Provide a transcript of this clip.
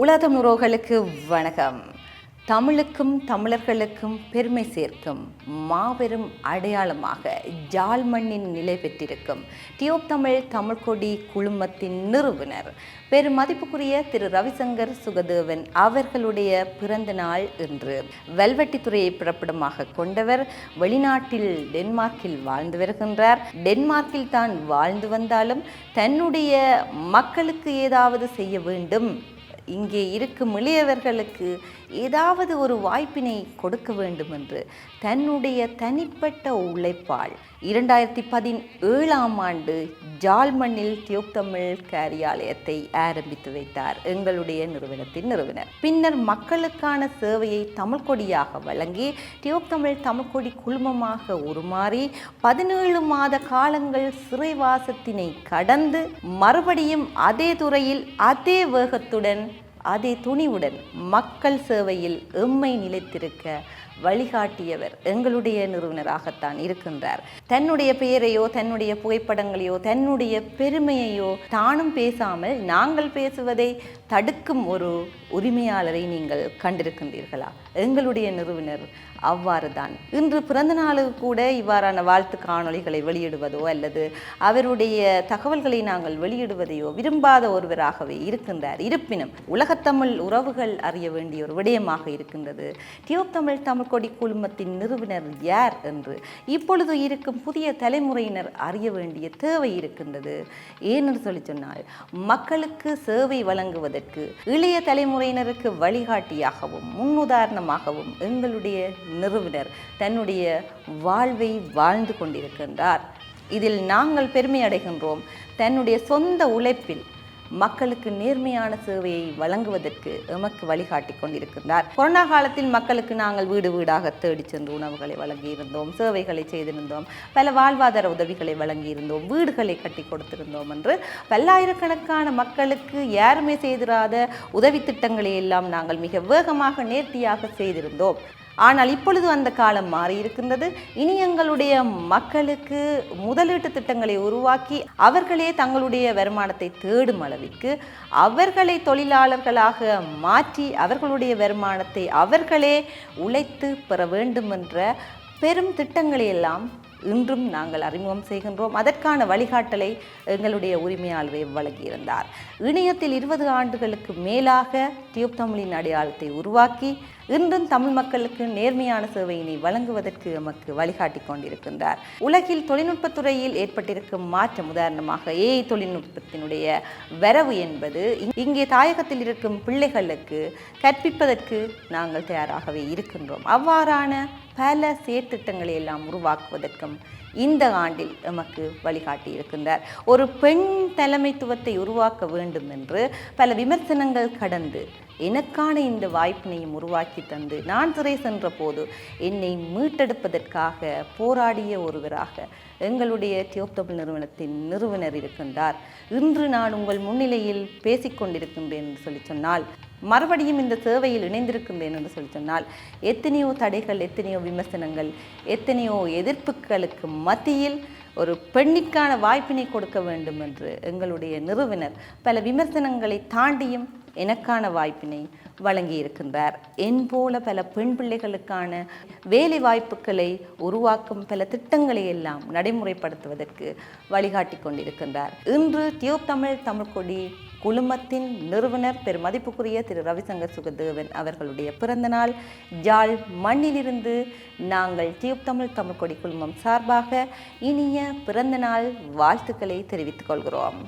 உலகம் உறவுகளுக்கு வணக்கம். தமிழுக்கும் தமிழர்களுக்கும் பெருமை சேர்க்கும் மாபெரும் அடையாளமாக ஜாழ் மண்ணின் நிலை பெற்றிருக்கும் டியோப் தமிழ் தமிழ்கொடி குழுமத்தின் நிறுவனர் பெருமதிப்புக்குரிய திரு ரவிசங்கர் சுகதேவன் அவர்களுடைய பிறந்த நாள் இன்று. வெல்வெட்டித்துறையை பிறப்பிடமாக கொண்டவர். வெளிநாட்டில் டென்மார்க்கில் வாழ்ந்து வருகின்றார். டென்மார்க்கில் தான் வாழ்ந்து வந்தாலும் தன்னுடைய மக்களுக்கு ஏதாவது செய்ய வேண்டும், இங்கே இருக்கும் இளையவர்களுக்கு ஏதாவது ஒரு வாய்ப்பினை கொடுக்க வேண்டும் என்று தன்னுடைய தனிப்பட்ட உழைப்பால் 2017ஆம் ஆண்டு ஜாழ் மண்ணில் டியோப் தமிழ் காரியாலயத்தை ஆரம்பித்து வைத்தார் எங்களுடைய நிறுவனத்தின் நிறுவனர். பின்னர் மக்களுக்கான சேவையை தமிழ்கொடியாக வழங்கி டியோப் தமிழ் தமிழ்கொடி குழுமமாக உருமாறி 17 மாத காலங்கள் சிறைவாசத்தினை கடந்து மறுபடியும் அதே துறையில் அதே வேகத்துடன் அதே துணிவுடன் மக்கள் சேவையில் எம்மை நிலைத்திருக்க வழிகாட்டியவர் எங்களுடைய நிறுவனராகத்தான் இருக்கின்றார். தன்னுடைய பெயரையோ தன்னுடைய புகைப்படங்களையோ தன்னுடைய பெருமையையோ தானும் பேசாமல் நாங்கள் பேசுவதை தடுக்கும் ஒரு உரிமையாளரை நீங்கள் கண்டிருக்கின்றீர்களா? எங்களுடைய நிறுவனர் அவ்வாறு தான். இன்று பிறந்த நாளுக்கு கூட இவ்வாறான வாழ்த்து காணொளிகளை வெளியிடுவதோ அல்லது அவருடைய தகவல்களை நாங்கள் வெளியிடுவதையோ விரும்பாத ஒருவராகவே இருக்கின்றார். இருப்பினும் உலகத்தமிழ் உறவுகள் அறிய வேண்டிய ஒரு விடயமாக இருக்கின்றது, டியோப் தமிழ் தமிழ்கொடி குழுமத்தின் நிறுவனர் யார் என்று இப்பொழுது இருக்கும் புதிய தலைமுறையினர் அறிய வேண்டிய தேவை இருக்கின்றது. ஏனென்று சொல்லி சொன்னால், மக்களுக்கு சேவை வழங்குவதற்கு இளைய தலைமுறையினருக்கு வழிகாட்டியாகவும் முன்னுதாரணமாகவும் எங்களுடைய நிறுவனர் தன்னுடைய வாழ்வை வாழ்ந்து கொண்டிருக்கின்றார். இதில் நாங்கள் பெருமை அடைகின்றோம். தன்னுடைய சொந்த உழைப்பில் மக்களுக்கு நேர்மையான சேவையை வழங்குவதற்கு எமக்கு வழிகாட்டி கொண்டிருக்கின்றார். கொரோனா காலத்தில் மக்களுக்கு நாங்கள் வீடு வீடாக தேடி சென்று உணவுகளை வழங்கியிருந்தோம், சேவைகளை செய்திருந்தோம், பல வாழ்வாதார உதவிகளை வழங்கியிருந்தோம், வீடுகளை கட்டி கொடுத்திருந்தோம் என்று பல்லாயிரக்கணக்கான மக்களுக்கு யாருமே செய்திராத உதவி திட்டங்களை எல்லாம் நாங்கள் மிக வேகமாக நேர்த்தியாக செய்திருந்தோம். ஆனால் இப்பொழுது அந்த காலம் மாறி இருக்கின்றது. இனி எங்களுடைய மக்களுக்கு முதலீட்டு திட்டங்களை உருவாக்கி அவர்களே தங்களுடைய வருமானத்தை தேடும் அளவிற்கு அவர்களை தொழிலாளர்களாக மாற்றி அவர்களுடைய வருமானத்தை அவர்களே உழைத்து பெற வேண்டும் என்ற பெரும் திட்டங்களை எல்லாம் இன்றும் நாங்கள் அறிமுகம் செய்கின்றோம். அதற்கான வழிகாட்டலை எங்களுடைய உரிமையாளரை வழங்கியிருந்தார். இணையத்தில் 20 ஆண்டுகளுக்கு மேலாக டியோப் தமிழின் அடையாளத்தை உருவாக்கி இன்றும் தமிழ் மக்களுக்கு நேர்மையான சேவையினை வழங்குவதற்கு எமக்கு வழிகாட்டி கொண்டிருக்கின்றார். உலகில் தொழில்நுட்பத்துறையில் ஏற்பட்டிருக்கும் மாற்றம், உதாரணமாக AI தொழில்நுட்பத்தினுடைய வரவு என்பது இங்கே தாயகத்தில் இருக்கும் பிள்ளைகளுக்கு கற்பிப்பதற்கு நாங்கள் தயாராகவே இருக்கின்றோம். அவ்வாறான பல செயற்திட்டங்களை எல்லாம் உருவாக்குவதற்கும் இந்த ஆண்டில் எமக்கு வழிகாட்டி இருக்கின்றார். ஒரு பெண் தலைமைத்துவத்தை உருவாக்க வேண்டும் என்று பல விமர்சனங்கள் கடந்து எனக்கான இந்த வாய்ப்பினையும் உருவாக்கி தந்து நான் சிறை சென்ற போது என்னை மீட்டெடுப்பதற்காக போராடிய ஒருவராக எங்களுடைய டியோப் தமிழ் நிறுவனத்தின் நிறுவனர் இருக்கின்றார். இன்று நான் உங்கள் முன்னிலையில் பேசிக்கொண்டிருக்கின்றேன் என்று சொல்லி சொன்னால், மறுபடியும் இந்த சேவையில் இணைந்திருக்கின்றேன் என்று சொல்லி சொன்னால், எத்தனையோ தடைகள், எத்தனையோ விமர்சனங்கள், எத்தனையோ எதிர்ப்புகளுக்கு மத்தியில் ஒரு பெண்ணிற்கான வாய்ப்பினை கொடுக்க வேண்டும் என்று எங்களுடைய நிறுவனர் பல விமர்சனங்களை தாண்டியும் எனக்கான வாய்ப்பினை வழங்கி இருக்கின்றார். என் போல பல பெண் பிள்ளைகளுக்கான வேலை வாய்ப்புகளை உருவாக்கும் பல திட்டங்களை எல்லாம் நடைமுறைப்படுத்துவதற்கு வழிகாட்டி கொண்டிருக்கின்றார். இன்று டியோப் தமிழ் தமிழ்கொடி குழுமத்தின் நிறுவனர் பெருமதிப்புக்குரிய திரு ரவிசங்கர் சுகதேவன் அவர்களுடைய பிறந்த நாள். ஜாழ் மண்ணிலிருந்து நாங்கள் டியோப் தமிழ் தமிழ்கொடி குழுமம் சார்பாக இனிய பிறந்த நாள் வாழ்த்துக்களை தெரிவித்துக் கொள்கிறோம்.